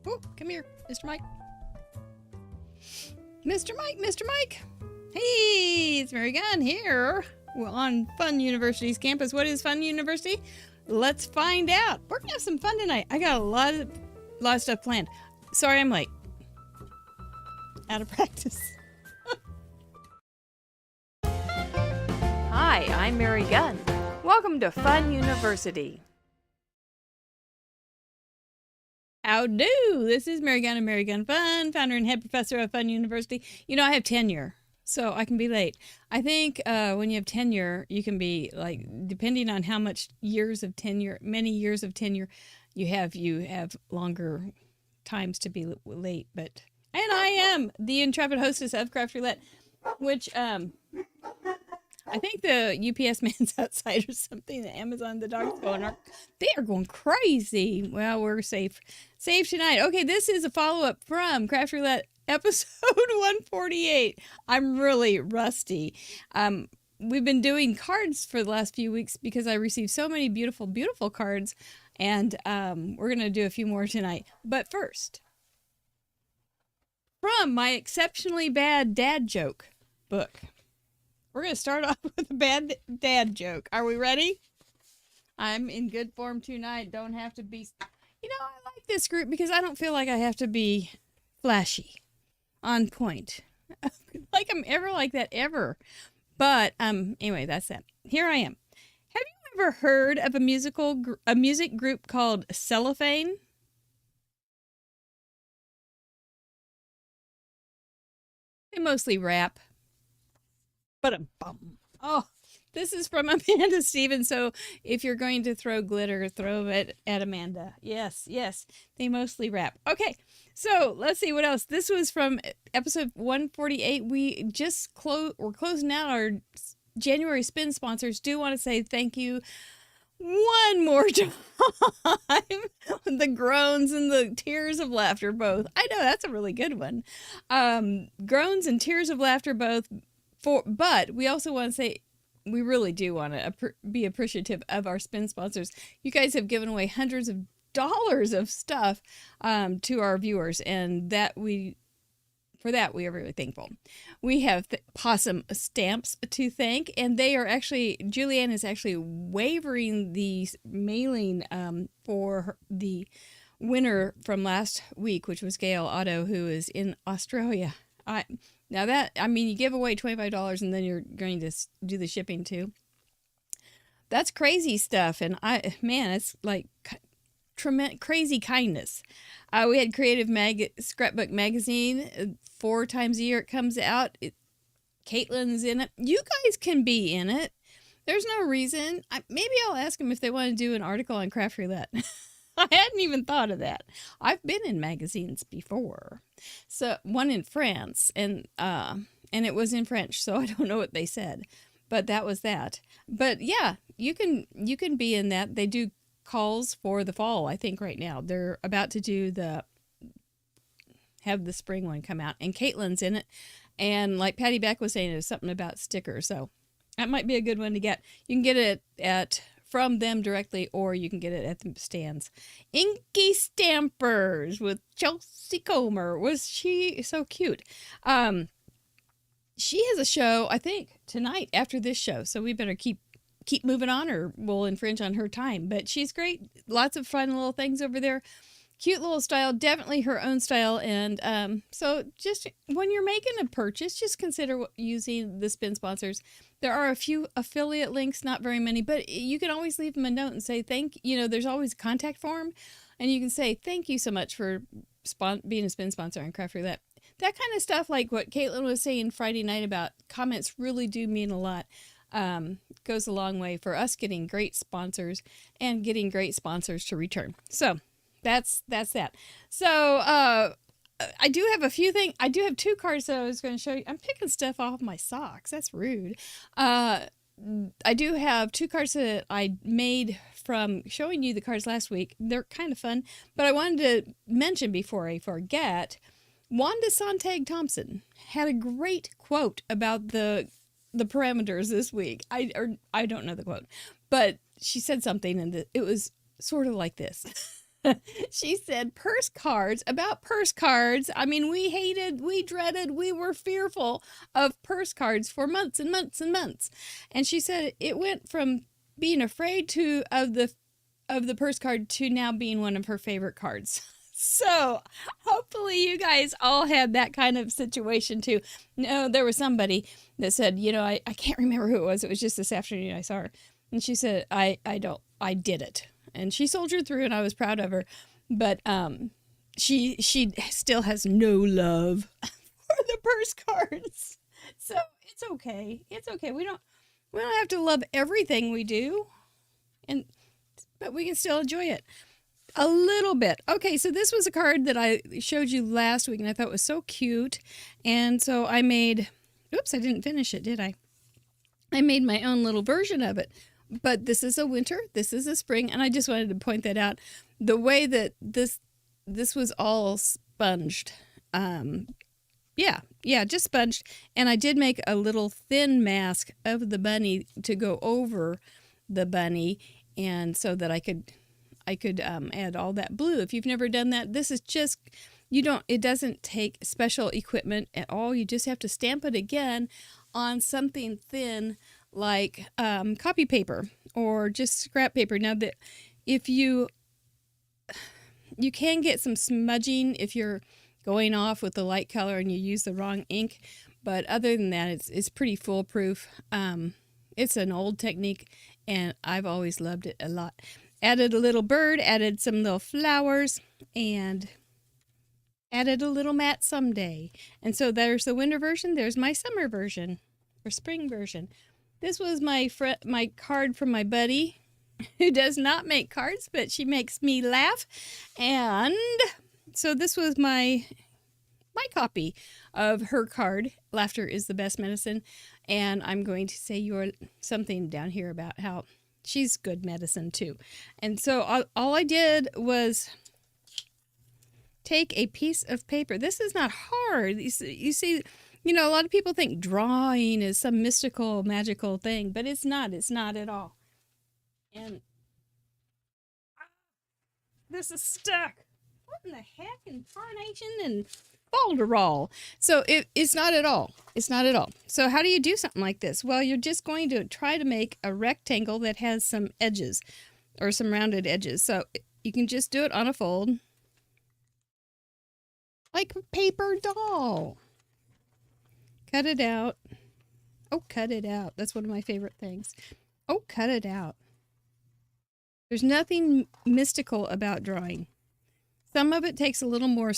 Oh, come here, Mr. Mike. Mr. Mike, Mr. Mike. Hey, it's Mary Gunn here. We're on Fun University's campus. What is Fun University? Let's find out. We're gonna have some fun tonight. I got a lot of stuff planned. Sorry, I'm late. Out of practice. Hi, I'm Mary Gunn. Welcome to Fun University. How do? This is Mary Gunn of Mary Gunn Fun, founder and head professor of Fun University. You know, I have tenure, so I can be late. I think when you have tenure, you can be like, depending on how much years of tenure, many years of tenure you have longer times to be late. And I am the intrepid hostess of Craft Roulette, which I think the UPS man's outside or something. The Amazon, the dog's they are going crazy. Well, we're safe tonight. Okay, this is a follow-up from Craft Roulette episode 148. I'm really rusty. We've been doing cards for the last few weeks because I received so many beautiful, beautiful cards, and we're going to do a few more tonight. But first, from my exceptionally bad dad joke book. We're going to start off with a bad dad joke. Are we ready? I'm in good form tonight. Don't have to be... You know, I like this group because I don't feel like I have to be flashy, on point. Like I'm ever like that, ever. But, anyway, that's that. Here I am. Have you ever heard of a music group called Cellophane? They mostly rap. Oh, this is from Amanda Stevens. So if you're going to throw glitter, throw it at Amanda. Yes. They mostly rap. Okay, so let's see what else. This was from episode 148. We just we're closing out our January spin sponsors. Do want to say thank you one more time. The groans and the tears of laughter both. I know that's a really good one. Groans and tears of laughter both. But we also want to say we really do want to be appreciative of our spin sponsors. You guys have given away hundreds of dollars of stuff to our viewers, and for that we are really thankful. We have Possum Stamps to thank, and they are actually, Julianne is actually waiving the mailing for the winner from last week, which was Gail Otto, who is in Australia. Now that, I mean, you give away $25 and then you're going to do the shipping too. That's crazy stuff. And it's like crazy kindness. We had Creative Scrapbook Magazine. 4 times a year it comes out. Caitlin's in it. You guys can be in it. There's no reason. Maybe I'll ask them if they want to do an article on Craft Roulette. I hadn't even thought of that. I've been in magazines before. So one in France, and it was in French, so I don't know what they said. But that was that. But yeah, you can be in that. They do calls for the fall, I think, right now. They're about to have the spring one come out, and Caitlin's in it. And like Patty Beck was saying, there's something about stickers, so that might be a good one to get. You can get it from them directly, or you can get it at the stands. Inky Stampers with Chelsea Comer. Was she so cute? She has a show, I think, tonight after this show, so we better keep moving on or we'll infringe on her time. But she's great. Lots of fun little things over there. Cute little style, definitely her own style. And so just when you're making a purchase, just consider using the spin sponsors. There are a few affiliate links, not very many, but you can always leave them a note and say there's always a contact form, and you can say thank you so much for being a spin sponsor on Craft Roulette. That kind of stuff, like what Caitlin was saying Friday night about comments, really do mean a lot. Goes a long way for us getting great sponsors and getting great sponsors to return. So that's that. So I do have a few things. I do have 2 cards that I was going to show you. I'm picking stuff off my socks. That's rude. I do have 2 cards that I made from showing you the cards last week. They're kind of fun, but I wanted to mention before I forget, Wanda Sontag Thompson had a great quote about the parameters this week. I don't know the quote, but she said something, and it was sort of like this. She said purse cards, about purse cards. I mean, we hated, we dreaded, we were fearful of purse cards for months and months and months. And she said it went from being afraid of the purse card to now being one of her favorite cards. So hopefully you guys all had that kind of situation too. No, there was somebody that said, I can't remember who it was. It was just this afternoon I saw her. And she said, I did it. And she soldiered through and I was proud of her. But she still has no love for the purse cards. So it's okay. It's okay. We don't have to love everything we do. But we can still enjoy it. A little bit. Okay, so this was a card that I showed you last week and I thought was so cute. And so I made, oops, I didn't finish it, did I? I made my own little version of it. But this is a winter, this is a spring, and I just wanted to point that out. The way that this was all sponged. Just sponged. And I did make a little thin mask of the bunny to go over the bunny, and so that I could add all that blue. If you've never done that, this is just, it doesn't take special equipment at all. You just have to stamp it again on something thin like copy paper or just scrap paper. Now that if you can get some smudging if you're going off with the light color and you use the wrong ink, but other than that, it's pretty foolproof. It's an old technique and I've always loved it a lot. Added a little bird, added some little flowers, and added a little mat someday. And so there's the winter version, there's my summer version, or spring version. This was my card from my buddy, who does not make cards, but she makes me laugh. And so this was my copy of her card, Laughter is the Best Medicine. And I'm going to say something down here about how she's good medicine too. And so all I did was take a piece of paper. This is not hard. You see, a lot of people think drawing is some mystical, magical thing, but it's not. It's not at all. And this is stuck. What in the heck, incarnation and folderol? So it's not at all. It's not at all. So how do you do something like this? Well, you're just going to try to make a rectangle that has some edges or some rounded edges. So you can just do it on a fold like a paper doll. Cut it out. Oh, cut it out. That's one of my favorite things. Oh, cut it out. There's nothing mystical about drawing. Some of it takes a little more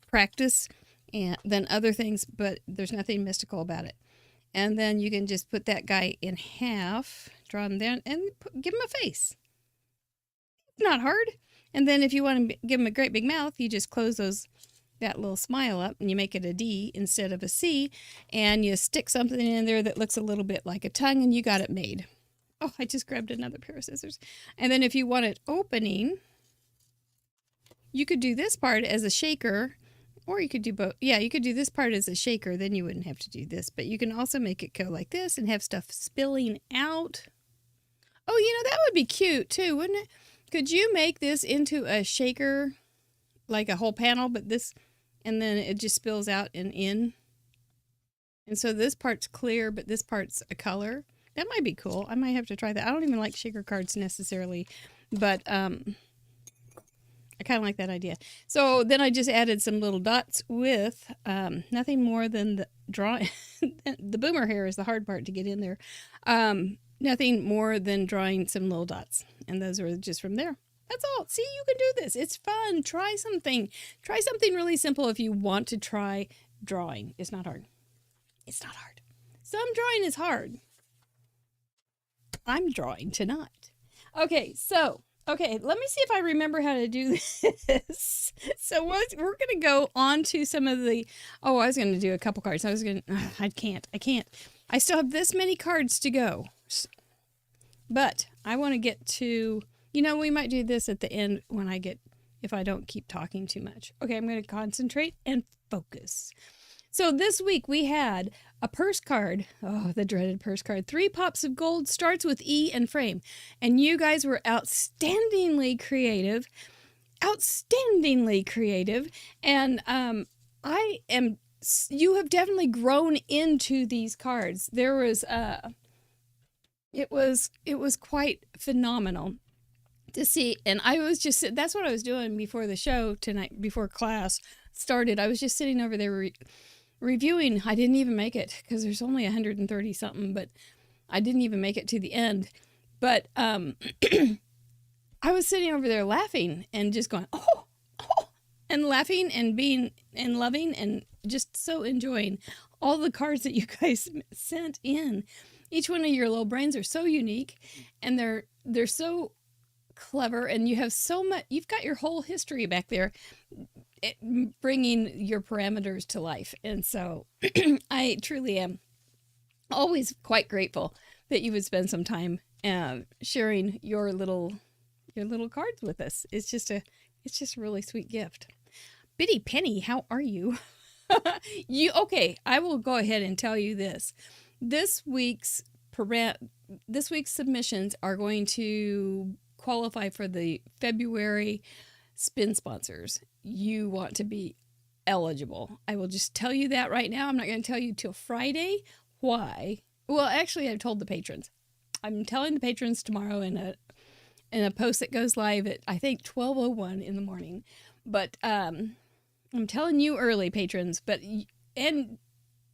practice than other things, but there's nothing mystical about it. And then you can just put that guy in half, draw him down, and give him a face. It's not hard. And then if you want to give him a great big mouth, you just close that little smile up and you make it a D instead of a C, and you stick something in there that looks a little bit like a tongue, and you got it made. Oh, I just grabbed another pair of scissors. And then if you want it opening, you could do this part as a shaker, or you could do both. Yeah, you could do this part as a shaker, then you wouldn't have to do this. But you can also make it go like this and have stuff spilling out. Oh, that would be cute too, wouldn't it? Could you make this into a shaker, like a whole panel, but this, and then it just spills out and in? And so this part's clear, but this part's a color. That might be cool. I might have to try that. I don't even like shaker cards necessarily, but I kind of like that idea. So then I just added some little dots with nothing more than the drawing. The boomer hair is the hard part to get in there. Nothing more than drawing some little dots. And those are just from there. That's all. See, you can do this. It's fun. Try something. Try something really simple if you want to try drawing. It's not hard. It's not hard. Some drawing is hard. I'm drawing tonight. Okay, let me see if I remember how to do this. So we're going to go on to some of the, I was going to do a couple cards. I can't. I still have this many cards to go. But I want to get to, we might do this at the end if I don't keep talking too much. Okay, I'm going to concentrate and focus. So this week we had a purse card. Oh, the dreaded purse card. 3 pops of gold, starts with E and frame. And you guys were outstandingly creative. outstandingly creative, and you have definitely grown into these cards. There was it was quite phenomenal to see, and I was just that's what I was doing before the show tonight, before class started. I was just sitting over there reviewing. I didn't even make it because there's only 130 something, but I didn't even make it to the end. But I was sitting over there laughing and just going, oh, and laughing and being and loving and just so enjoying all the cards that you guys sent in. Each one of your little brains are so unique, and they're so clever, and you have so much. You've got your whole history back there, bringing your parameters to life, and so I truly am always quite grateful that you would spend some time sharing your little cards with us. It's just a really sweet gift. Biddy Penny, how are you? Okay, I will go ahead and tell you this. This week's submissions are going to qualify for the February spin sponsors. You want to be eligible. I will just tell you that right now. I'm not going to tell you till Friday. Why? Well, actually, I've told the patrons. I'm telling the patrons tomorrow in a post that goes live at, I think, 12:01 in the morning. But I'm telling you early, patrons. And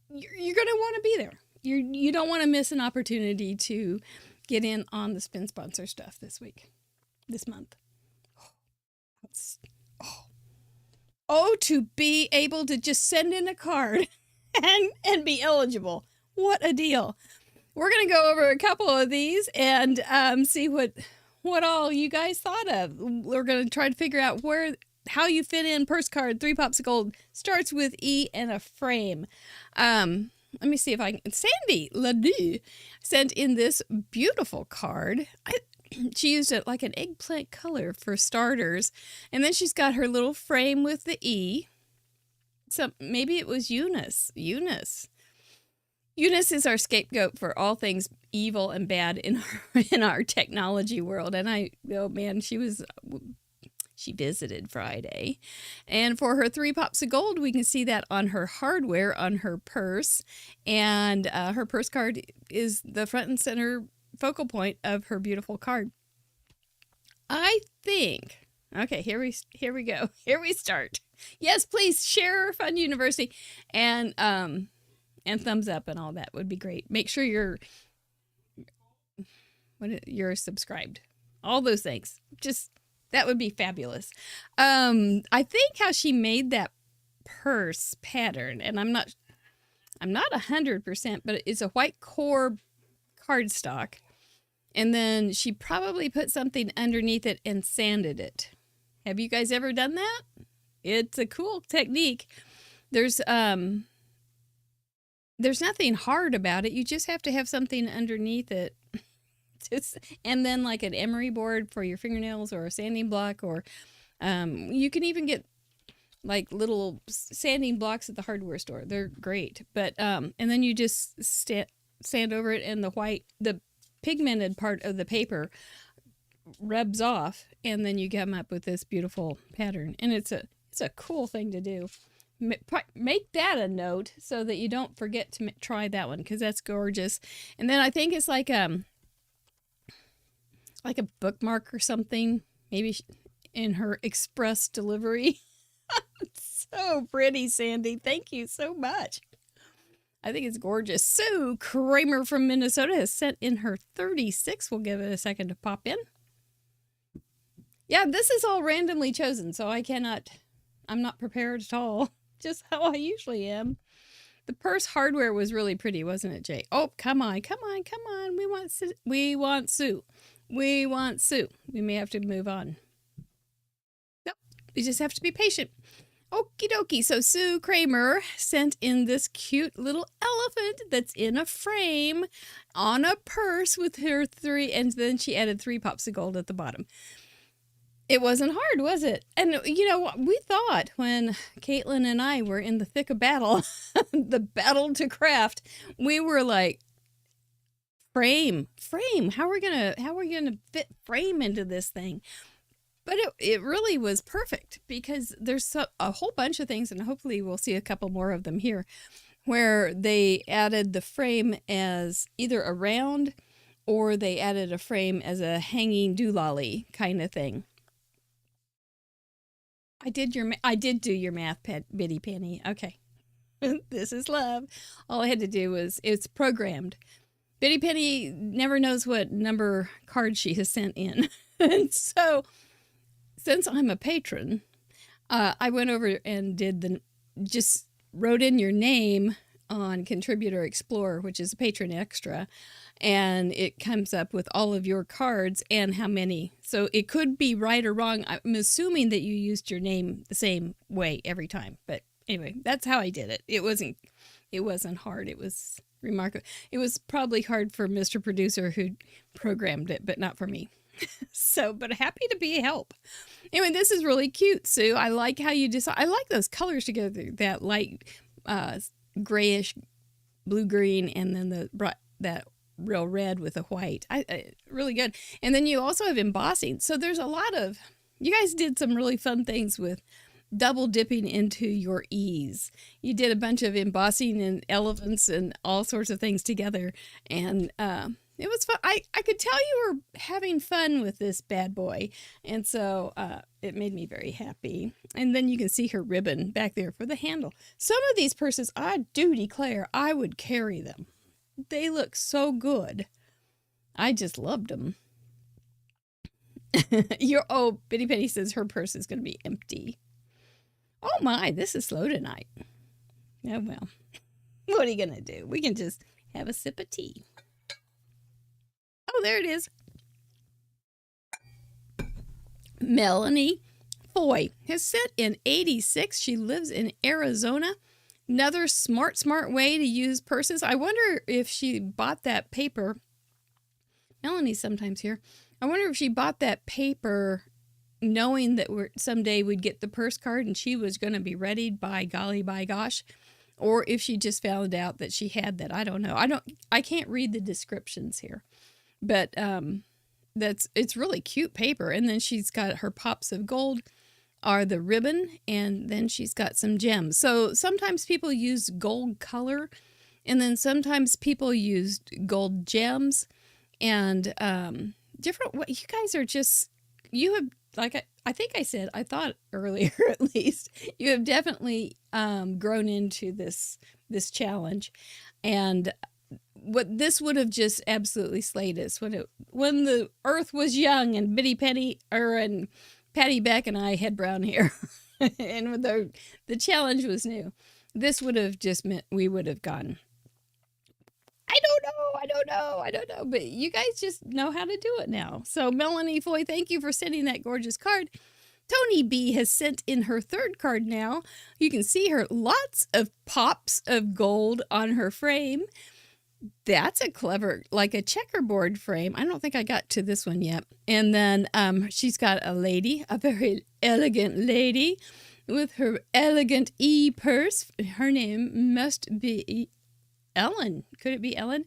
you're going to want to be there. You don't want to miss an opportunity to get in on the spin sponsor stuff this month. To be able to just send in a card and be eligible. What a deal. We're going to go over a couple of these and see what all you guys thought of. We're going to try to figure out how you fit in purse card. 3 pops of gold starts with E and a frame. Let me see if I can. Sandy Ledoux sent in this beautiful card. She used it like an eggplant color for starters. And then she's got her little frame with the E. So maybe it was Eunice. Eunice is our scapegoat for all things evil and bad in our technology world. And she visited Friday. And for her 3 pops of gold, we can see that on her hardware, on her purse. And her purse card is the front and center focal point of her beautiful card. I think, okay, here we go. Here we start. Yes, please share Fun University and thumbs up and all that would be great. Make sure you're subscribed. All those things. Just that would be fabulous. I think how she made that purse pattern, and I'm not 100%, but it's a white core cardstock, and then she probably put something underneath it and sanded it. Have you guys ever done that? It's a cool technique. There's nothing hard about it. You just have to have something underneath it. And then like an emery board for your fingernails or a sanding block, or you can even get like little sanding blocks at the hardware store. They're great. But and then you just sand over it, and the pigmented part of the paper rubs off, and then you come up with this beautiful pattern. And it's a cool thing to do. Make that a note so that you don't forget to try that one, because that's gorgeous. And then I think it's like a bookmark or something, maybe in her express delivery. So pretty, Sandy. Thank you so much. I think it's gorgeous. Sue Kramer from Minnesota has sent in her 36. We'll give it a second to pop in. Yeah, this is all randomly chosen, so I'm not prepared at all. Just how I usually am. The purse hardware was really pretty, wasn't it, Jay? Oh, come on. We want Sue. We want Sue. We may have to move on. Nope. We just have to be patient. Okie dokie. So Sue Kramer sent in this cute little elephant that's in a frame on a purse with her 3, and then she added 3 pops of gold at the bottom. It wasn't hard, was it? And you know what we thought when Caitlin and I were in the thick of battle, the battle to craft, we were like, frame. How are we gonna fit frame into this thing? But it really was perfect because there's a whole bunch of things, and hopefully we'll see a couple more of them here, where they added the frame as either a round or they added a frame as a hanging doolally kind of thing. I did do your math, Bitty Penny. Okay. This is love. All I had to do was, it's programmed. Bitty Penny never knows what number card she has sent in. And so, since I'm a patron, I went over and just wrote in your name on Contributor Explorer, which is a patron extra, and it comes up with all of your cards and how many. So it could be right or wrong. I'm assuming that you used your name the same way every time. But anyway, that's how I did it. It wasn't hard. It was remarkable. It was probably hard for Mr. Producer who programmed it, but not for me. So, but happy to be a help. Anyway, this is really cute, Sue. I like how you decide. I like those colors together, that light grayish blue-green, and then that real red with the white. Really good. And then you also have embossing. So there's a lot of, you guys did some really fun things with double dipping into your ease. You did a bunch of embossing and elephants and all sorts of things together. And it was fun. I could tell you were having fun with this bad boy. And so it made me very happy. And then you can see her ribbon back there for the handle. Some of these purses, I do declare, I would carry them. They look so good. I just loved them. Bitty Penny says her purse is going to be empty. Oh my, this is slow tonight. Oh well. What are you going to do? We can just have a sip of tea. Oh, there it is. Melanie Foy has sent in 86. She lives in Arizona. Another smart way to use purses. I wonder if she bought that paper. Melanie's sometimes here. I wonder if she bought that paper knowing that someday we'd get the purse card and she was going to be ready by golly by gosh, or if she just found out that she had that. I don't know. I can't read the descriptions here. But it's really cute paper. And then she's got her pops of gold are the ribbon, and then she's got some gems. So sometimes people use gold color, and then sometimes people use gold gems, and different. You guys are just, you have, like I think I said, I thought earlier at least, you have definitely grown into this challenge, and what this would have just absolutely slayed us when the earth was young and Bitty Penny and Patty Beck and I had brown hair and when the challenge was new. This would have just meant we would have gone, I don't know, but you guys just know how to do it now. So Melanie Foy, thank you for sending that gorgeous card. Tony B has sent in her third card now. You can see her lots of pops of gold on her frame. That's a clever, like a checkerboard frame. I don't think I got to this one yet. And then she's got a very elegant lady with her elegant e-purse. Her name must be Ellen. Could it be Ellen?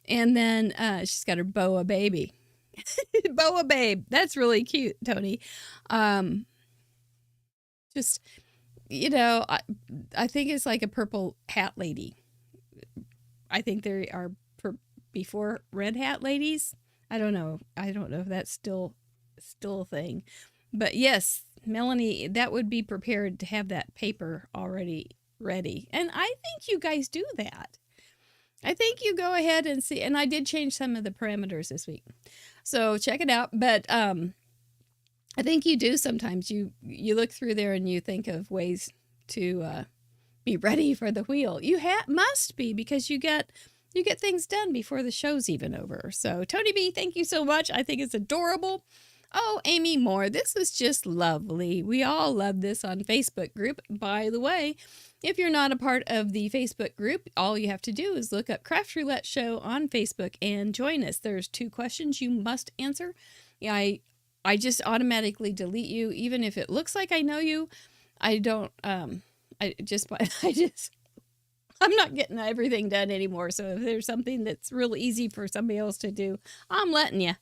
And then she's got her boa baby. Boa babe. That's really cute, Tony. Just, I think it's like a purple hat lady. I think there are before red hat ladies. I don't know if that's still a thing. But yes, Melanie, that would be prepared to have that paper already ready. And I think you guys do that. I think you go ahead and see. And I did change some of the parameters this week, so check it out. But I think you do sometimes. You look through there and you think of ways to be ready for the wheel. You must be, because you get things done before the show's even over. So Tony B, thank you so much. I think it's adorable. Oh, Amy Moore, this is just lovely. We all love this on Facebook group. By the way, if you're not a part of the Facebook group, all you have to do is look up Craft Roulette Show on Facebook and join us. There's 2 questions you must answer. Yeah, I just automatically delete you, even if it looks like I know you. I don't. I'm not getting everything done anymore. So if there's something that's real easy for somebody else to do, I'm letting you.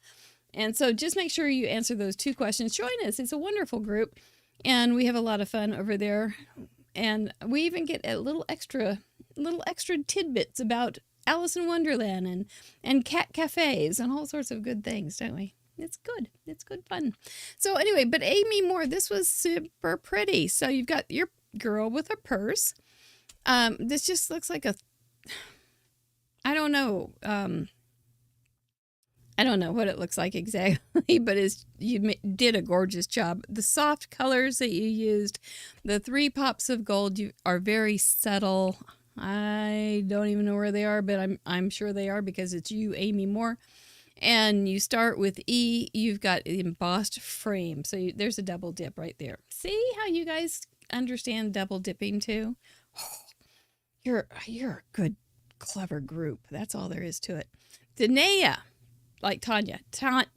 And so just make sure you answer those 2 questions. Join us. It's a wonderful group, and we have a lot of fun over there. And we even get a little extra tidbits about Alice in Wonderland and cat cafes and all sorts of good things, don't we? It's good. It's good fun. So anyway, but Amy Moore, this was super pretty. So you've got your girl with a purse. This just looks like I don't know. I don't know what it looks like exactly, but you did a gorgeous job. The soft colors that you used, the 3 pops of gold are very subtle. I don't even know where they are, but I'm sure they are because it's you, Amy Moore. And you start with E. You've got embossed frame, so there's a double dip right there. See how you guys understand double dipping too? Oh, you're a good, clever group. That's all there is to it. Dania. Like Dania. Tanya,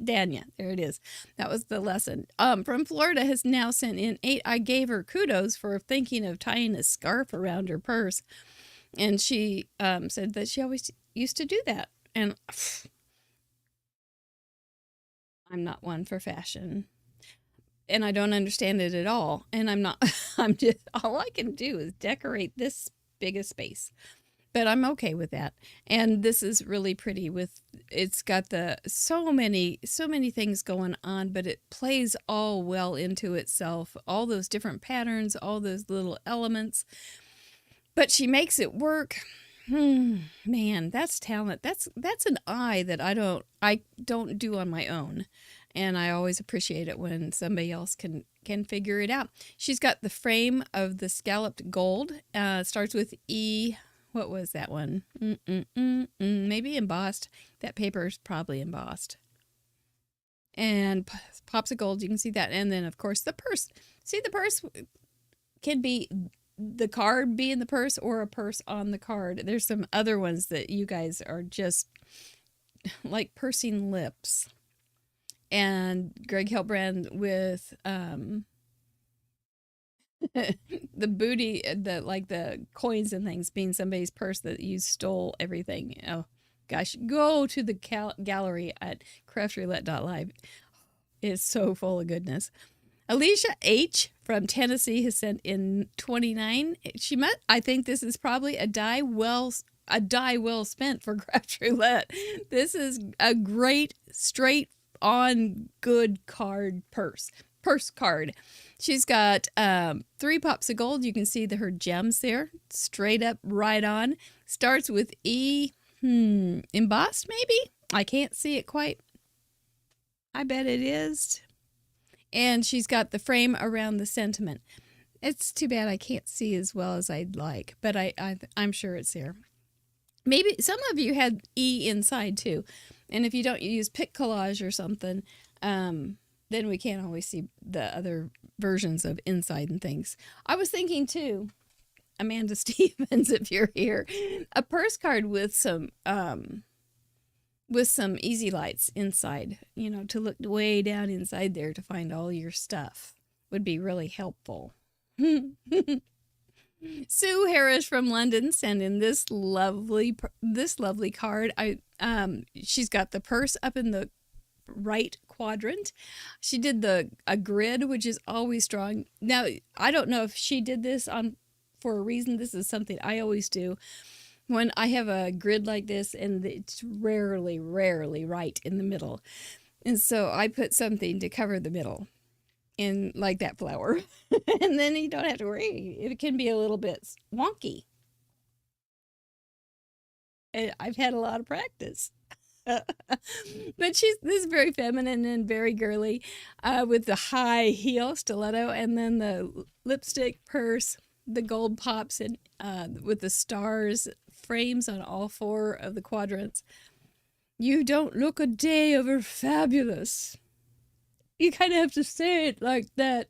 Dania. There it is. That was the lesson. From Florida has now sent in 8. I gave her kudos for thinking of tying a scarf around her purse. And she said that she always used to do that. And I'm not one for fashion. And I don't understand it at all. And I'm just, all I can do is decorate this big a space. But I'm okay with that. And this is really pretty it's got so many things going on, but it plays all well into itself. All those different patterns, all those little elements. But she makes it work. Man, that's talent. That's an eye that I don't do on my own. And I always appreciate it when somebody else can figure it out. She's got the frame of the scalloped gold. Starts with E. What was that one? Maybe embossed. That paper is probably embossed. And pops of gold, you can see that. And then, of course, the purse. See, the purse can be the card be in the purse or a purse on the card. There's some other ones that you guys are just like pursing lips. And Greg Hilbrand with the booty, the coins and things being somebody's purse that you stole everything. Oh gosh, go to the gallery at craftroulette.live. It's so full of goodness. Alicia H. from Tennessee has sent in 29. I think this is probably a die well spent for Craft Roulette. This is a great, straight on good card purse card. She's got 3 pops of gold. You can see her gems there, straight up, right on. Starts with E. Embossed maybe? I can't see it quite. I bet it is. And she's got the frame around the sentiment. It's too bad I can't see as well as I'd like, but I'm sure it's there. Maybe some of you had E inside too. And if you don't use Pic Collage or something, then we can't always see the other versions of inside and things. I was thinking too, Amanda Stevens, if you're here, a purse card with some easy lights inside, to look way down inside there to find all your stuff would be really helpful. Sue Harris from London sent in this lovely card. She's got the purse up in the right quadrant. She did a grid, which is always strong. Now, I don't know if she did this for a reason. This is something I always do when I have a grid like this, and it's rarely right in the middle. And so I put something to cover the middle, in like that flower. And then you don't have to worry. It can be a little bit wonky. And I've had a lot of practice. But this is very feminine and very girly, with the high heel stiletto, and then the lipstick purse, the gold pops, and with the stars frames on all 4 of the quadrants. You don't look a day over fabulous. You kind of have to say it like that.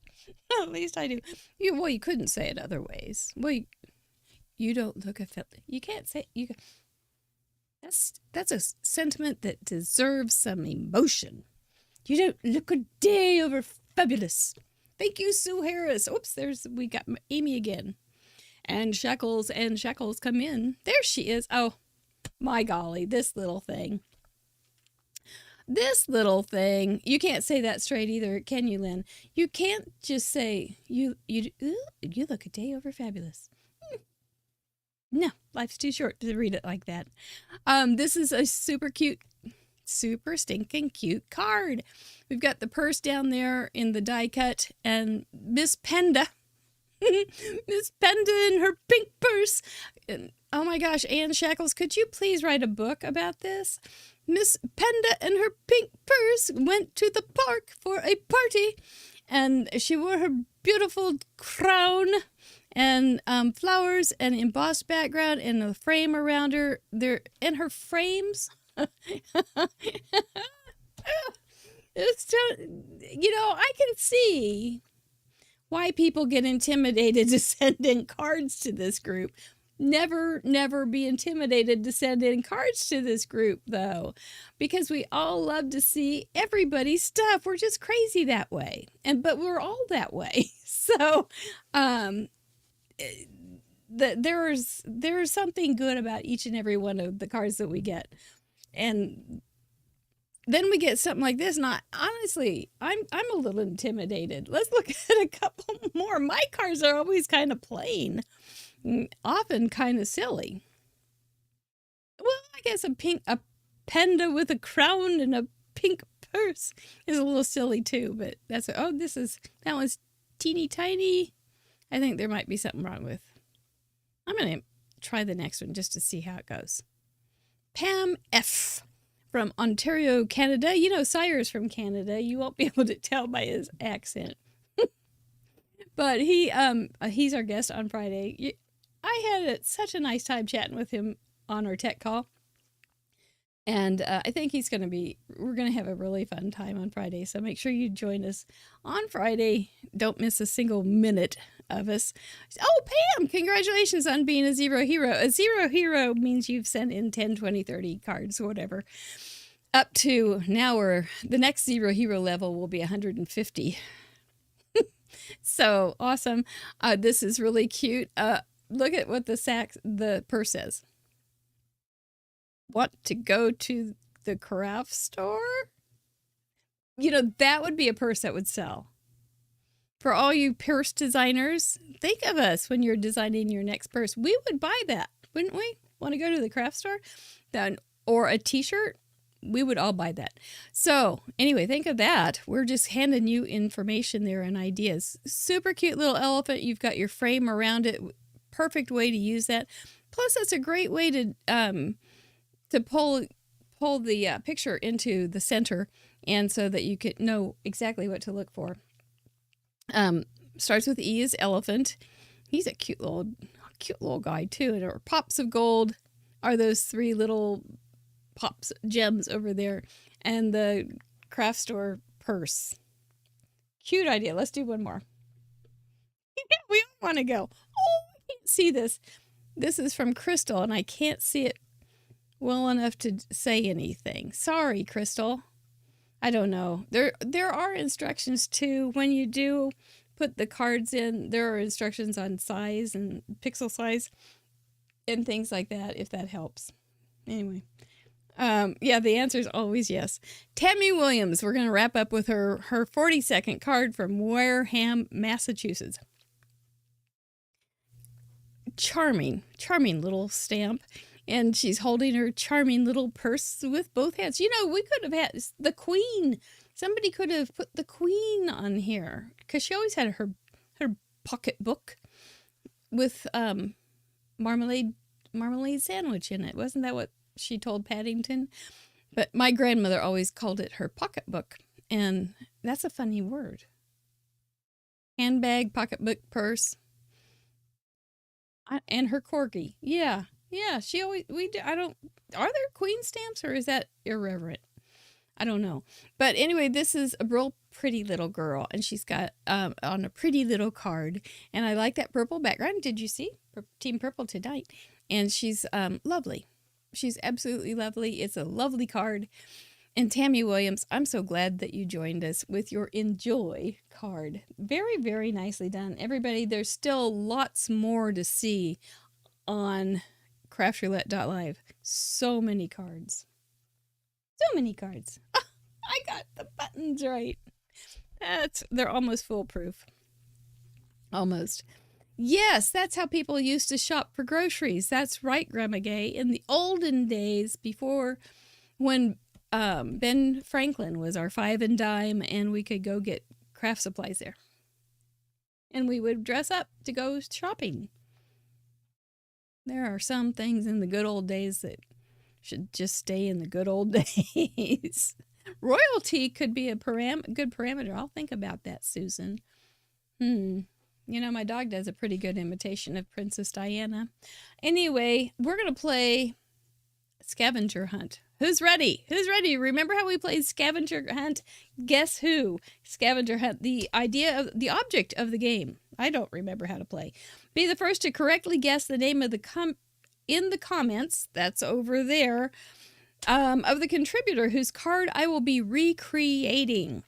At least I do. You couldn't say it other ways. You don't look a you can't say you. That's a sentiment that deserves some emotion. You don't look a day over fabulous. Thank you, Sue Harris. Oops, we got Amy again. And Shackles come in. There she is. Oh, my golly, this little thing. This little thing, you can't say that straight either, can you, Lynn? You can't just say, you look a day over fabulous. No, life's too short to read it like that. This is a super cute, super stinking cute card. We've got the purse down there in the die cut, and Miss Penda. Miss Penda in her pink purse. And, oh my gosh, Anne Shackles, could you please write a book about this? Miss Penda and her pink purse went to the park for a party, and she wore her beautiful crown and flowers and embossed background and a frame around her. There and her frames. It's I can see why people get intimidated to send in cards to this group. Never be intimidated to send in cards to this group, though, because we all love to see everybody's stuff. We're just crazy that way, but we're all that way. So, there's something good about each and every one of the cards that we get, and then we get something like this. And honestly, I'm a little intimidated. Let's look at a couple more. My cards are always kind of plain, often kind of silly. Well, I guess a panda with a crown and a pink purse is a little silly too. But that one's teeny tiny. I think there might be something wrong with. I'm gonna try the next one just to see how it goes. Pam F. from Ontario, Canada. You know, Sire's from Canada. You won't be able to tell by his accent. But he's our guest on Friday. I had such a nice time chatting with him on our tech call. And I think we're going to have a really fun time on Friday. So make sure you join us on Friday. Don't miss a single minute of us. Oh, Pam, congratulations on being a zero hero. A zero hero means you've sent in 10, 20, 30 cards, whatever. Up to now, the next zero hero level will be 150. So awesome. This is really cute. Look at what the purse says. Want to go to the craft store? That would be a purse that would sell. For all you purse designers, think of us when you're designing your next purse. We would buy that, wouldn't we? Want to go to the craft store? Or a t-shirt? We would all buy that. So anyway, think of that. We're just handing you information there and ideas. Super cute little elephant. You've got your frame around it. Perfect way to use that. Plus, that's a great way to pull the picture into the center, and so that you could know exactly what to look for. Starts with E is elephant. He's a cute little guy too. And our pops of gold are those three little gems over there, and the craft store purse. Cute idea. Let's do one more. We all want to go. Oh, I can't see this. This is from Crystal, and I can't see it well enough to say anything. Sorry, Crystal. I don't know. There are instructions too. When you do put the cards in, there are instructions on size and pixel size and things like that, if that helps. Anyway. Yeah, the answer is always yes. Tammy Williams, we're going to wrap up with her 40-second card from Wareham, Massachusetts. Charming little stamp. And she's holding her charming little purse with both hands. We could have had the queen. Somebody could have put the queen on here, because she always had her pocketbook with marmalade sandwich in it. Wasn't that what she told Paddington? But my grandmother always called it her pocketbook, and that's a funny word. Handbag, pocketbook, purse, and her corgi. Yeah, she always are there queen stamps, or is that irreverent? I don't know. But anyway, this is a real pretty little girl, and she's got on a pretty little card, and I like that purple background. Did you see? Team Purple tonight. And she's lovely. She's absolutely lovely. It's a lovely card. And Tammy Williams, I'm so glad that you joined us with your Enjoy card. Very, very nicely done. Everybody, there's still lots more to see on craftroulette.live. So many cards. So many cards. I got the buttons right. They're almost foolproof. Almost. Yes, that's how people used to shop for groceries. That's right, Grandma Gay. In the olden days, before when Ben Franklin was our five and dime, and we could go get craft supplies there. And we would dress up to go shopping. There are some things in the good old days that should just stay in the good old days. Royalty could be a good parameter. I'll think about that, Susan. You know, my dog does a pretty good imitation of Princess Diana. Anyway, we're going to play Scavenger Hunt. Who's ready? Who's ready? Remember how we played Scavenger Hunt? Guess who? Scavenger Hunt, the object of the game. I don't remember how to play. Be the first to correctly guess the name of in the comments, that's over there, of the contributor whose card I will be recreating.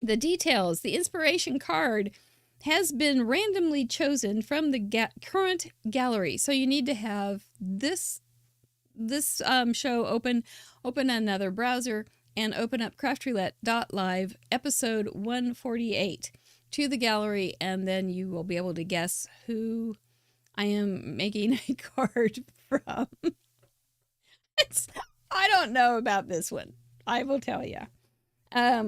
The details, the inspiration card has been randomly chosen from the current gallery. So you need to have this show open another browser and open up craftroulette.live episode 148 to the gallery, and then you will be able to guess who I am making a card from. I don't know about this one. I will tell you. I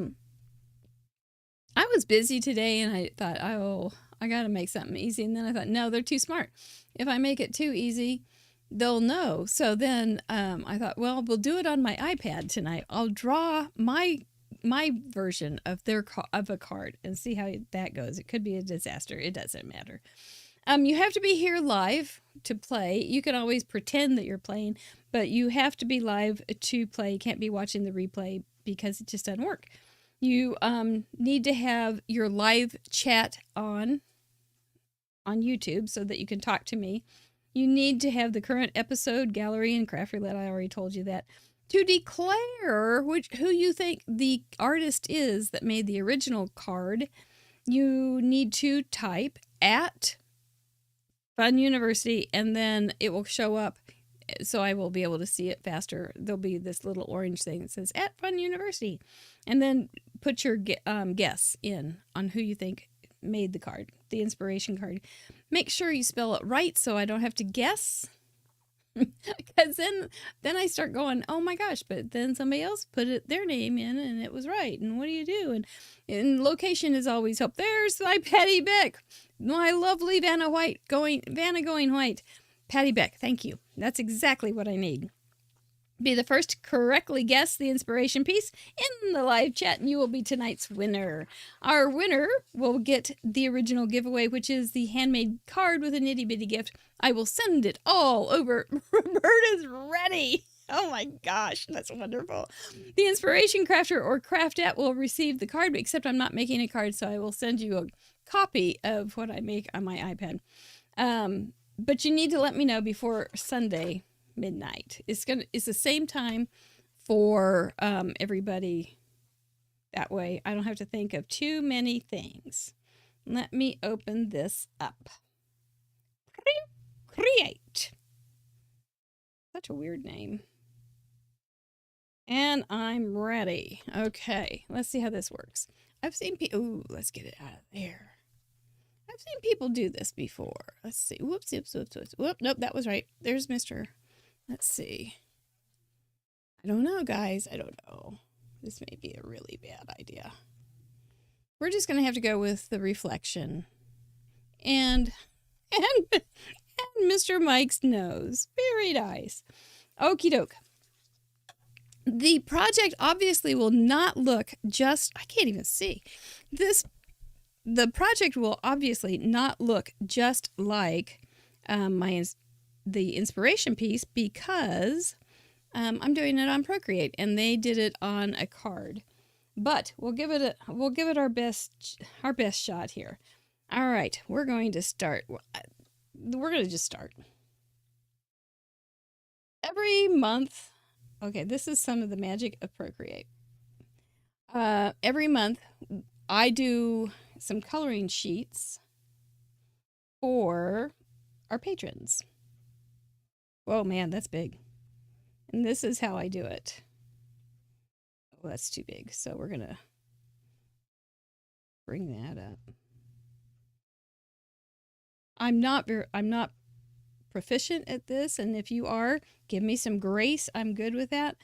was busy today and I thought, oh, I got to make something easy. And then I thought, no, they're too smart. If I make it too easy, they'll know. So then I thought, well, we'll do it on my iPad tonight. I'll draw my version of of a card and see how that goes. It could be a disaster. It doesn't matter. You have to be here live to play. You can always pretend that you're playing, but you have to be live to play. You can't be watching the replay because it just doesn't work. You need to have your live chat on YouTube so that you can talk to me. You need to have the current episode gallery and craft roulette. I already told you that. To declare who you think the artist is that made the original card, you need to type at Fun University, and then it will show up, so I will be able to see it faster. There'll be this little orange thing that says at Fun University, and then put your guess in on who you think made the card, the inspiration card. Make sure you spell it right so I don't have to guess. Because then I start going, oh my gosh, but then somebody else put their name in and it was right. And what do you do? And location is always help. There's my Patty Beck, my lovely Vanna going white. Patty Beck, thank you. That's exactly what I need. Be the first to correctly guess the inspiration piece in the live chat, and you will be tonight's winner. Our winner will get the original giveaway, which is the handmade card with a nitty-bitty gift. I will send it all over. Roberta's ready. Oh my gosh, that's wonderful. The inspiration crafter or craftette will receive the card, except I'm not making a card, so I will send you a copy of what I make on my iPad. But you need to let me know before Sunday midnight. It's the same time for everybody. That way I don't have to think of too many things. Let me open this up. Create. Such a weird name. And I'm ready. Okay, let's see how this works. I've seen people. Ooh, let's get it out of there. I've seen people do this before. Let's see. Whoops. Whoop. Nope, that was right. There's Mr. Let's see. I don't know, guys. I don't know. This may be a really bad idea. We're just going to have to go with the reflection. And Mr. Mike's nose. Very nice. Okie doke. The project obviously will not look just... I can't even see. The project will obviously not look just like the inspiration piece because I'm doing it on Procreate and they did it on a card. But we'll give it our best shot here. All right, we're going to start. We're going to just start. Every month, okay, this is some of the magic of Procreate. Every month I do some coloring sheets for our patrons. Whoa, man, that's big. And this is how I do it. Oh, that's too big. So we're going to bring that up. I'm not proficient at this, and if you are, give me some grace. I'm good with that.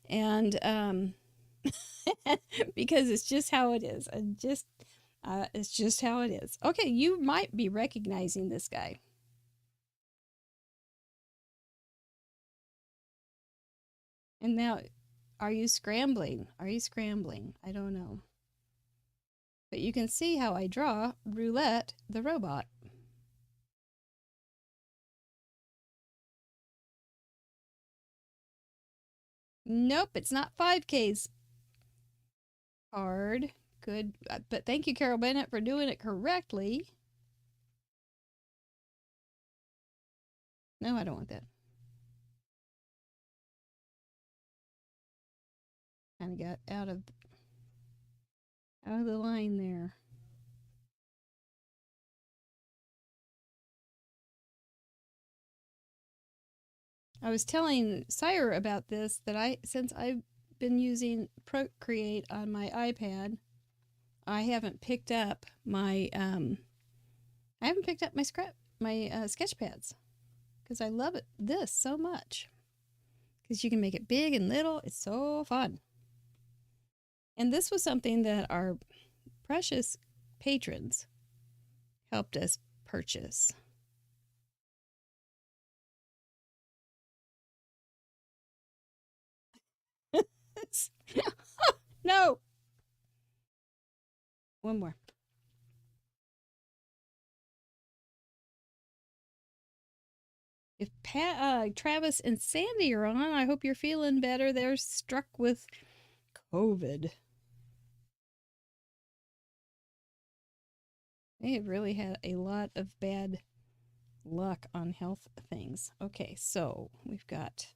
And because it's just how it is. It's just how it is. Okay, you might be recognizing this guy. And now, are you scrambling? Are you scrambling? I don't know. But you can see how I draw Roulette, the robot. Nope, it's not 5Ks. Hard. Good. But thank you, Carol Bennett, for doing it correctly. No, I don't want that. Kind of got out of the line there. I was telling Sire about this that since I've been using Procreate on my iPad, I haven't picked up my sketch pads because I love this so much because you can make it big and little. It's so fun. And this was something that our precious patrons helped us purchase. No. One more. If Travis and Sandy are on, I hope you're feeling better. They're struck with COVID. They have really had a lot of bad luck on health things. Okay, so we've got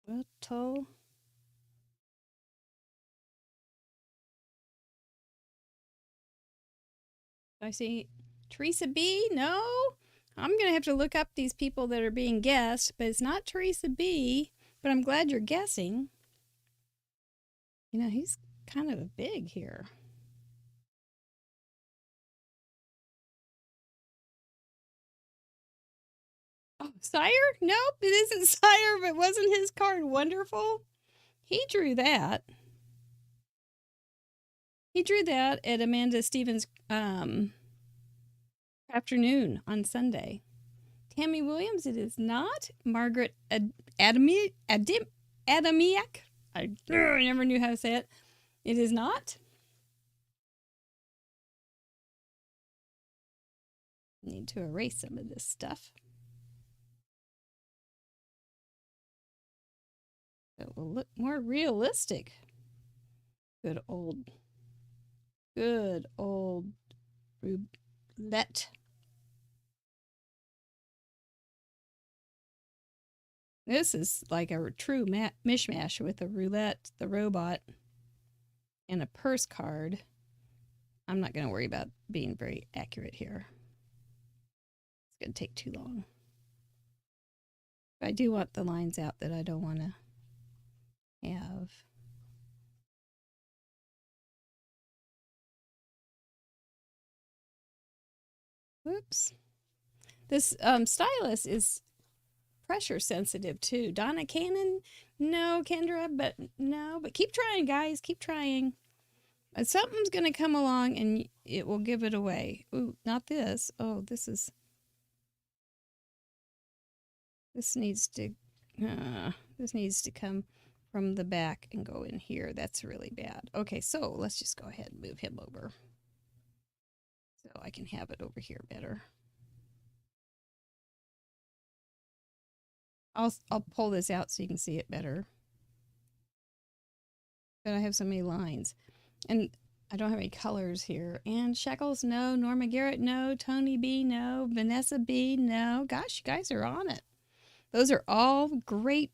little. I see Teresa B. No, I'm going to have to look up these people that are being guessed, but it's not Teresa B. But I'm glad you're guessing. You know, he's kind of big here. Oh, Sire? Nope, it isn't Sire, but wasn't his card wonderful? He drew that. He drew that at Amanda Stevens' afternoon on Sunday. Tammy Williams, it is not. Margaret Adamiak. I never knew how to say it. It is not. Need to erase some of this stuff. It will look more realistic. Good old Roulette. This is like a true mishmash with a Roulette, the robot, and a purse card. I'm not going to worry about being very accurate here. It's going to take too long. But I do want the lines out that I don't want to have. Whoops. This stylus is pressure sensitive too. Donna Cannon, no. Kendra, but no. But keep trying, guys. Keep trying. Something's going to come along and it will give it away. Ooh, not this. Oh, this needs to come from the back and go in here. That's really bad. Okay, so let's just go ahead and move him over so I can have it over here better. I'll pull this out so you can see it better. But I have so many lines. And I don't have any colors here. And Shackles, no. Norma Garrett, no. Tony B, no. Vanessa B, no. Gosh, you guys are on it. Those are all great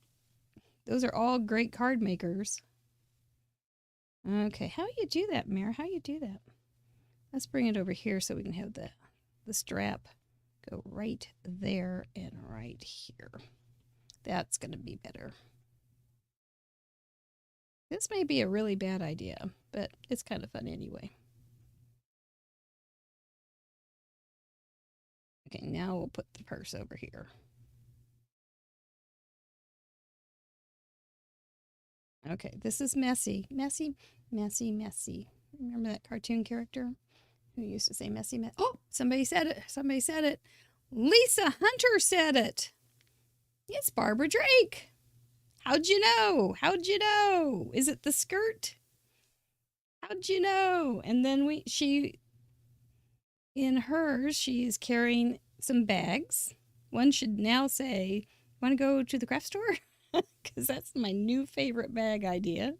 card makers. Okay, how do you do that, Mare? How do you do that? Let's bring it over here so we can have the strap go right there and right here. That's going to be better. This may be a really bad idea, but it's kind of fun anyway. Okay, now we'll put the purse over here. Okay, this is messy. Messy, messy, messy. Remember that cartoon character who used to say messy, messy? Oh, somebody said it. Somebody said it. Lisa Hunter said it. It's Barbara Drake. How'd you know? How'd you know? Is it the skirt? How'd you know? And then in hers, she is carrying some bags. One should now say, want to go to the craft store? Because that's my new favorite bag idea.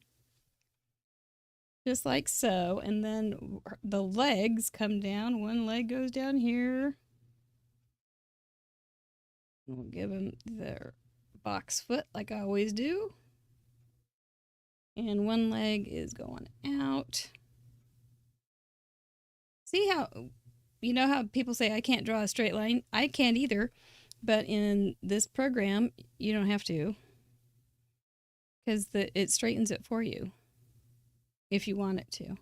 Just like so. And then the legs come down. One leg goes down here. We'll give them their box foot like I always do. And one leg is going out. See how, you know how people say I can't draw a straight line? I can't either. But in this program, you don't have to. Because it straightens it for you. If you want it to.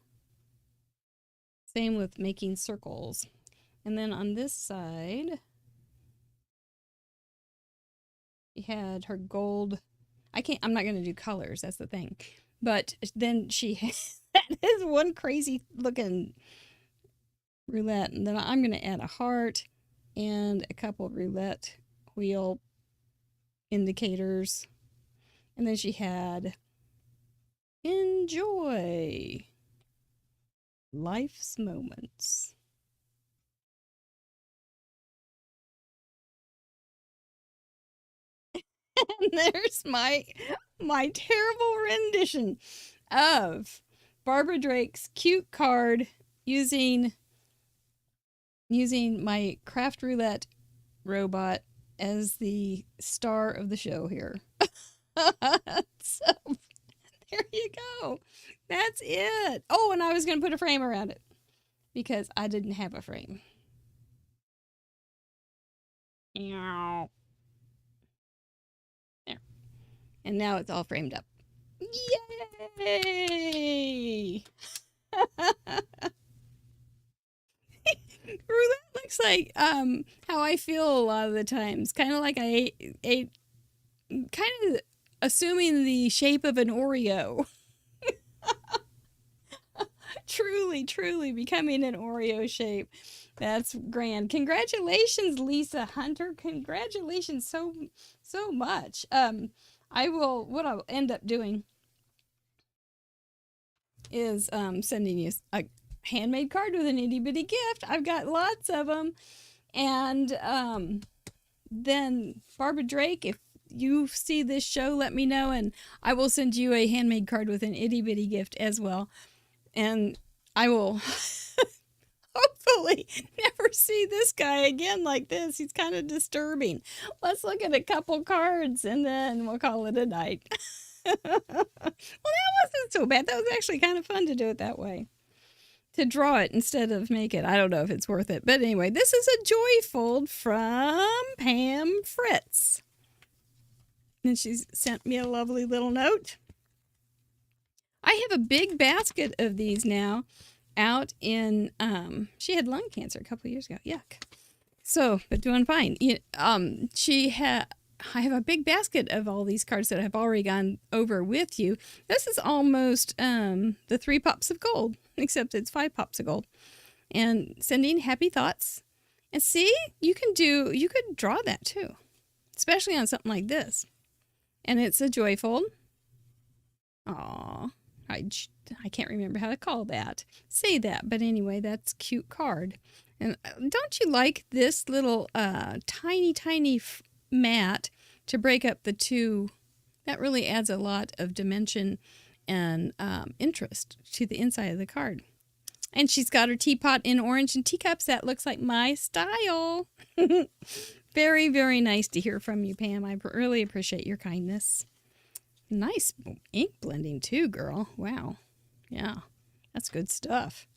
Same with making circles. And then on this side, she had her gold. I'm not going to do colors. That's the thing. But then she had this one crazy looking roulette. And then I'm going to add a heart and a couple of roulette wheel indicators. And then she had enjoy life's moments. And there's my terrible rendition of Barbara Drake's cute card using my craft roulette robot as the star of the show here. So there you go. That's it. Oh, and I was going to put a frame around it because I didn't have a frame. There. And now it's all framed up. Yay! Roulette looks like how I feel a lot of the times. Kind of like I ate kind of assuming the shape of an Oreo. Truly becoming an Oreo shape. That's grand. Congratulations, Lisa Hunter. Congratulations so much. What I'll end up doing is sending you a handmade card with an itty bitty gift. I've got lots of them. And then Barbara Drake, if you see this show, let me know, and I will send you a handmade card with an itty bitty gift as well. And I will hopefully never see this guy again like this. He's kind of disturbing. Let's look at a couple cards and then we'll call it a night. Well, that wasn't so bad. That was actually kind of fun to do it that way. To draw it instead of make it. I don't know if it's worth it. But anyway, this is a joyfold from Pam Fritz. And she's sent me a lovely little note. I have a big basket of these now out in, she had lung cancer a couple of years ago. Yuck. So, but doing fine. I have a big basket of all these cards that I've already gone over with you. This is almost the 3 pops of gold, except it's 5 pops of gold. And sending happy thoughts. And see, you could draw that too, especially on something like this. And it's a joyfold. Aw, I can't remember how to call that. Say that, but anyway, that's a cute card. And don't you like this little tiny mat to break up the two? That really adds a lot of dimension and interest to the inside of the card. And she's got her teapot in orange and teacups. That looks like my style. Very, very nice to hear from you, Pam. I really appreciate your kindness. Nice ink blending too, girl. Wow. Yeah, that's good stuff.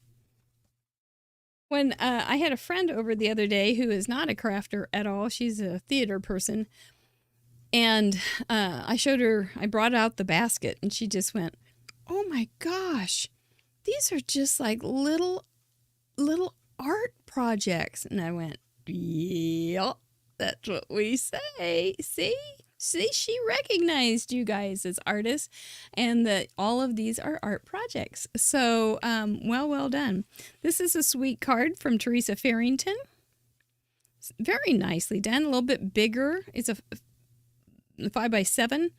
When I had a friend over the other day who is not a crafter at all, she's a theater person, And I showed her, I brought out the basket, and she just went, "Oh my gosh, these are just like little art projects." And I went, "Yep, that's what we say. See, she recognized you guys as artists, and that all of these are art projects. So, well done. This is a sweet card from Teresa Farrington. It's very nicely done, a little bit bigger. It's a 5x7,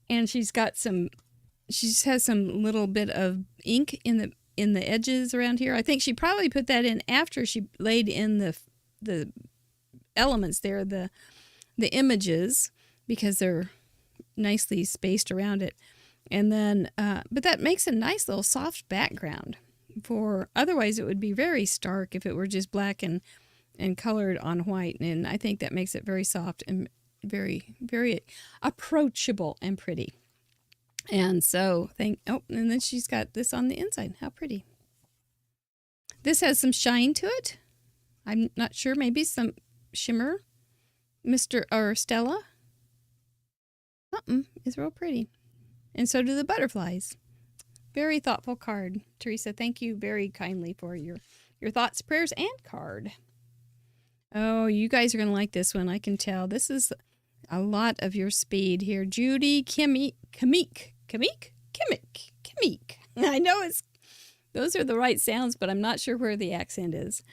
and she just has some little bit of ink in the edges around here. I think she probably put that in after she laid in the elements there, the images, because they're nicely spaced around it. And then, but that makes a nice little soft background otherwise it would be very stark if it were just black and colored on white. And I think that makes it very soft and very, very approachable and pretty. And so, and then she's got this on the inside. How pretty. This has some shine to it. I'm not sure, maybe some shimmer. Stella. Something is real pretty. And so do the butterflies. Very thoughtful card. Teresa, thank you very kindly for your thoughts, prayers, and card. Oh, you guys are going to like this one. I can tell. This is a lot of your speed here. Judy Kimmeek. I know those are the right sounds, but I'm not sure where the accent is.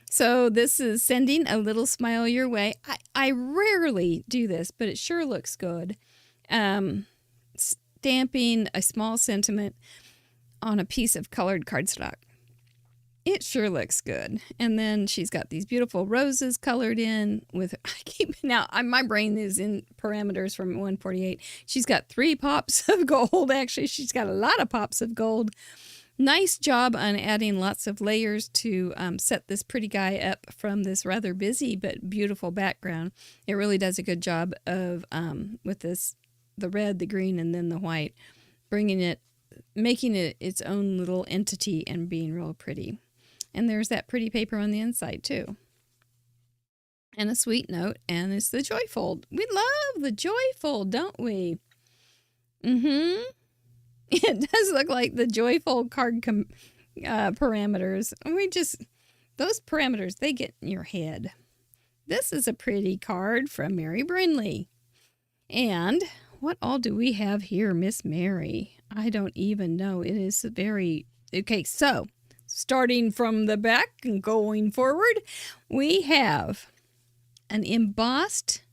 So this is sending a little smile your way. I rarely do this, but it sure looks good. Stamping a small sentiment on a piece of colored cardstock. It sure looks good. And then she's got these beautiful roses colored in with, my brain is in parameters from 148. She's got 3 pops of gold. Actually, she's got a lot of pops of gold. Nice job on adding lots of layers to set this pretty guy up from this rather busy but beautiful background. It really does a good job of, with this, the red, the green, and then the white, making it its own little entity and being real pretty. And there's that pretty paper on the inside too. And a sweet note, and it's the joyfold. We love the joyfold, don't we? Mm-hmm. It does look like the joyfold card parameters. Those parameters, they get in your head. This is a pretty card from Mary Brinley. And what all do we have here, Miss Mary? I don't even know. It is okay, so starting from the back and going forward, we have an embossed,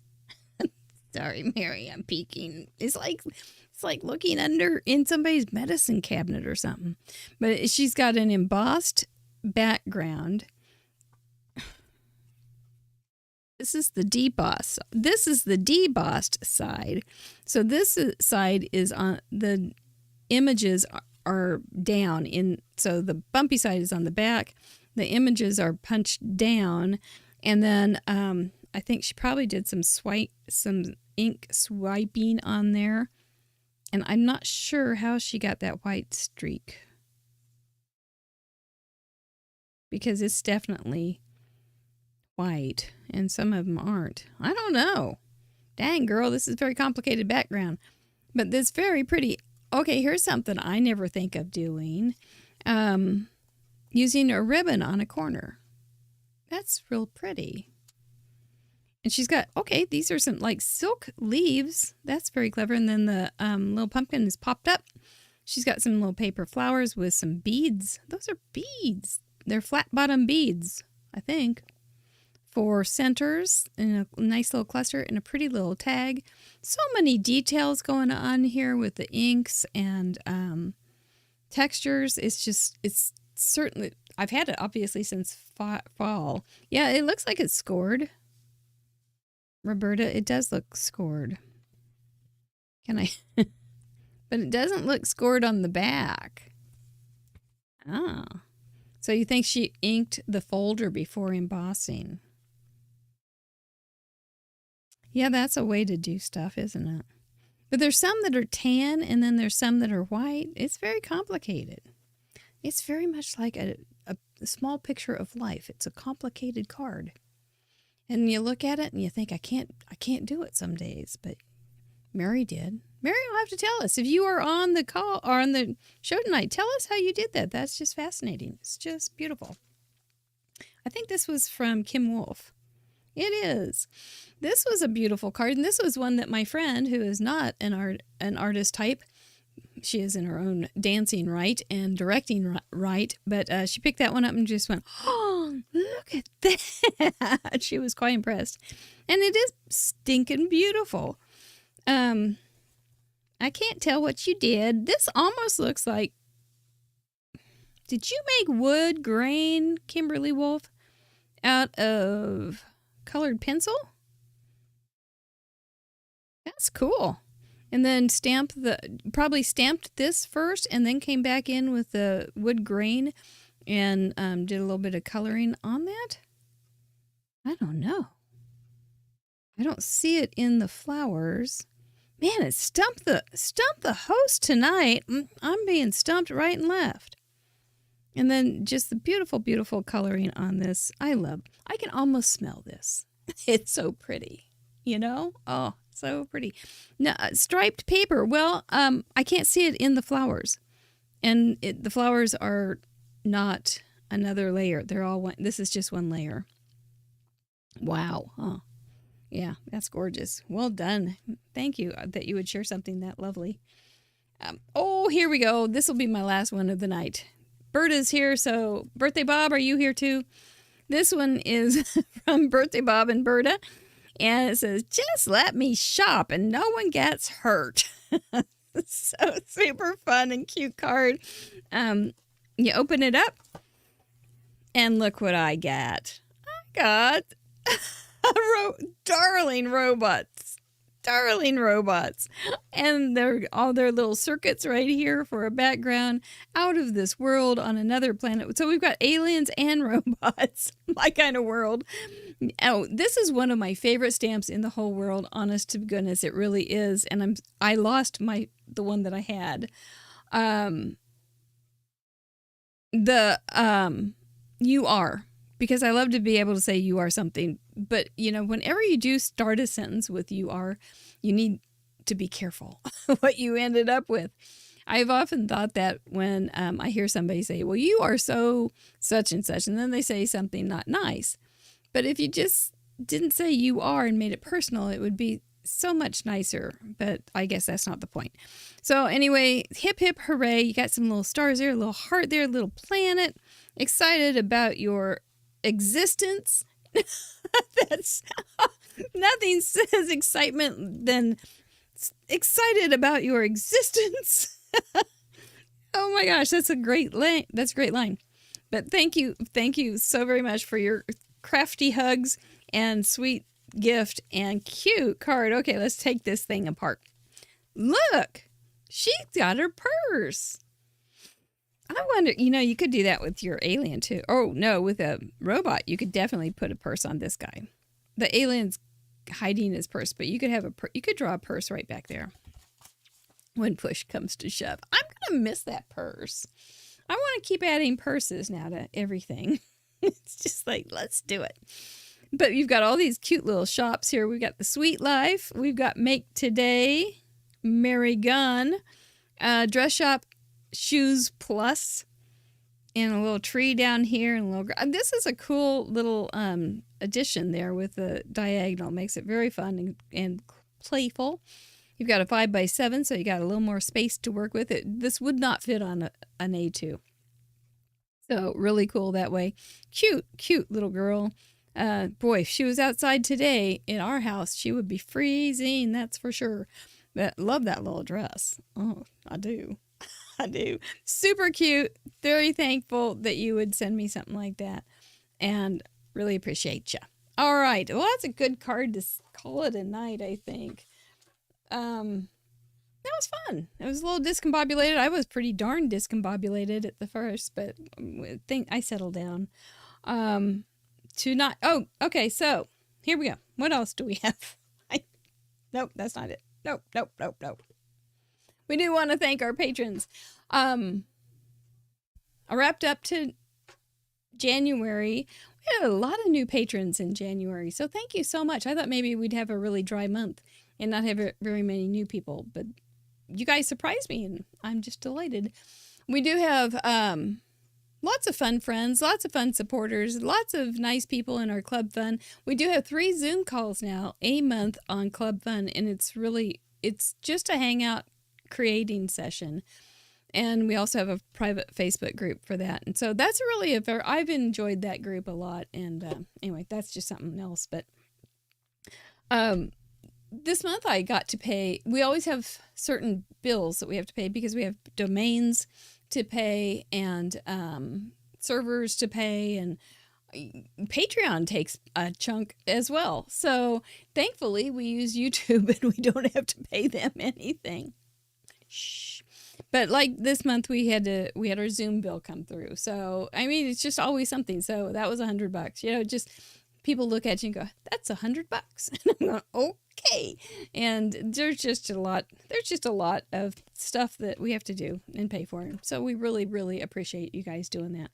sorry, Mary, I'm peeking. It's like looking in somebody's medicine cabinet or something. But she's got an embossed background. This is the debossed. This is the debossed side. So this side is on, the images are down in, so the bumpy side is on the back. The images are punched down. And then I think she probably did some ink swiping on there. And I'm not sure how she got that white streak, because it's definitely white and some of them aren't. I don't know. Dang, girl, this is a very complicated background. But this very pretty. Okay, here's something I never think of doing. Using a ribbon on a corner. That's real pretty. And she's got, these are some like silk leaves. That's very clever. And then the little pumpkin is popped up. She's got some little paper flowers with some beads. Those are beads. They're flat bottom beads, I think. 4 centers in a nice little cluster and a pretty little tag. So many details going on here with the inks and textures. It's certainly, I've had it obviously since fall. Yeah, it looks like it's scored. Roberta, it does look scored. But it doesn't look scored on the back. Oh. So you think she inked the folder before embossing? Yeah, that's a way to do stuff, isn't it? But there's some that are tan and then there's some that are white. It's very complicated. It's very much like a small picture of life. It's a complicated card. And you look at it and you think, I can't do it some days, but Mary did. Mary will have to tell us. If you are on the call or on the show tonight, tell us how you did that. That's just fascinating. It's just beautiful. I think this was from Kim Wolf. It is. This was a beautiful card, and this was one that my friend, who is not an artist type, she is in her own dancing right and directing right, but she picked that one up and just went, oh, look at that. She was quite impressed. And it is stinking beautiful. I can't tell what you did. This almost looks like, did you make wood grain, Kimberly Wolf, out of colored pencil? That's cool. And then probably stamped this first and then came back in with the wood grain and did a little bit of coloring on that. I don't know. I don't see it in the flowers. Man, it stumped the host tonight. I'm being stumped right and left. And then just the beautiful, beautiful coloring on this. I can almost smell this. It's so pretty, you know? Oh, so pretty. Now, striped paper. Well, I can't see it in the flowers. And the flowers are not another layer. They're all one. This is just one layer. Wow. Huh. Yeah, that's gorgeous. Well done. Thank you that you would share something that lovely. Oh, here we go. This will be my last one of the night. Berta's here, so Birthday Bob, are you here too? This one is from Birthday Bob and Berta, and it says, just let me shop and no one gets hurt. So super fun and cute card. You open it up, and look what I got. I got darling robots, and they're all their little circuits right here for a background out of this world on another planet. So we've got aliens and robots, my kind of world. Oh, this is one of my favorite stamps in the whole world. Honest to goodness, it really is. And I lost the one that I had. You are. Because I love to be able to say you are something. But, you know, whenever you do start a sentence with you are, you need to be careful what you ended up with. I've often thought that when I hear somebody say, well, you are so such and such, and then they say something not nice. But if you just didn't say you are and made it personal, it would be so much nicer. But I guess that's not the point. So anyway, hip, hip, hooray. You got some little stars there, a little heart there, a little planet. Excited about your existence. That's nothing says excitement than excited about your existence. Oh my gosh, that's a great line. That's a great line. But thank you so very much for your crafty hugs and sweet gift and cute card. Okay, let's take this thing apart. Look, she's got her purse. I wonder, you could do that with your alien too. Oh, no, with a robot, you could definitely put a purse on this guy. The alien's hiding his purse, but you could draw a purse right back there when push comes to shove. I'm going to miss that purse. I want to keep adding purses now to everything. It's just like, let's do it. But you've got all these cute little shops here. We've got the Sweet Life. We've got Make Today, Mary Gunn, Dress Shop, Shoes Plus, and a little tree down here, and a little. This is a cool little addition there with the diagonal. Makes it very fun and playful. You've got a 5x7, so you got a little more space to work with. This would not fit on an A2. So really cool that way. Cute little girl. Boy, if she was outside today in our house, she would be freezing. That's for sure. But love that little dress. Oh, I do. I do. Super cute. Very thankful that you would send me something like that. And really appreciate you. All right. Well, that's a good card to call it a night, I think. That was fun. It was a little discombobulated. I was pretty darn discombobulated at the first, but I think I settled down. Okay. So here we go. What else do we have? Nope, that's not it. Nope. We do want to thank our patrons. I wrapped up to January. We had a lot of new patrons in January, so thank you so much. I thought maybe we'd have a really dry month, and not have very many new people. But you guys surprised me, and I'm just delighted. We do have lots of fun friends, lots of fun supporters, lots of nice people in our Club Fun. We do have 3 Zoom calls now a month on Club Fun, and it's just a hangout creating session. And we also have a private Facebook group for that. And so that's really I've enjoyed that group a lot. And anyway, that's just something else. But this month I got to pay. We always have certain bills that we have to pay because we have domains to pay and servers to pay, and Patreon takes a chunk as well. So thankfully we use YouTube and we don't have to pay them anything. Shh. But like this month we had our Zoom bill come through. So I mean, it's just always something. So that was $100. You know, just people look at you and go, "That's $100." And I'm going, "Okay." And there's just a lot of stuff that we have to do and pay for. So we really, really appreciate you guys doing that.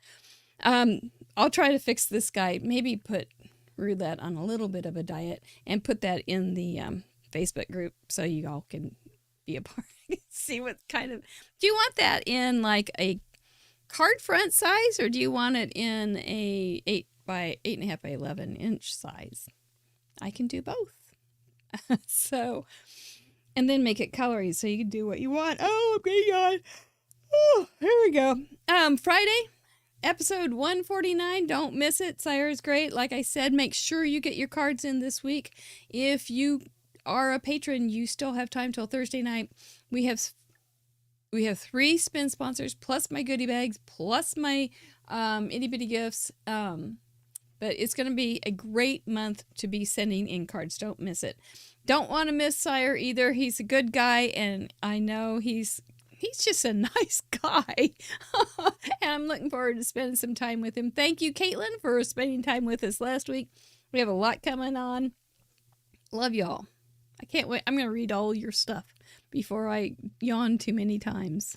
I'll try to fix this guy. Maybe put Roulette on a little bit of a diet and put that in the Facebook group so you all can be a part. See what kind of. Do you want that in like a card front size, or do you want it in a 8 by 8.5 by 11 inch size? I can do both. So, and then make it colory so you can do what you want. Oh, okay, God. Oh, here we go. Friday, episode 149. Don't miss it. Sire is great. Like I said, make sure you get your cards in this week. If you are a patron, you still have time till Thursday night. We have 3 spin sponsors plus my goodie bags plus my itty bitty gifts. But it's going to be a great month to be sending in cards. Don't miss it. Don't want to miss Sire either. He's a good guy, and I know he's just a nice guy. And I'm looking forward to spending some time with him. Thank you, Caitlin, for spending time with us last week. We have a lot coming on. Love y'all. I can't wait. I'm going to read all your stuff before I yawn too many times.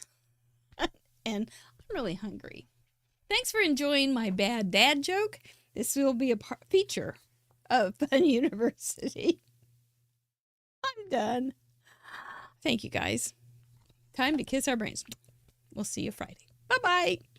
And I'm really hungry. Thanks for enjoying my bad dad joke. This will be a feature of Fun University. I'm done. Thank you, guys. Time to kiss our brains. We'll see you Friday. Bye-bye.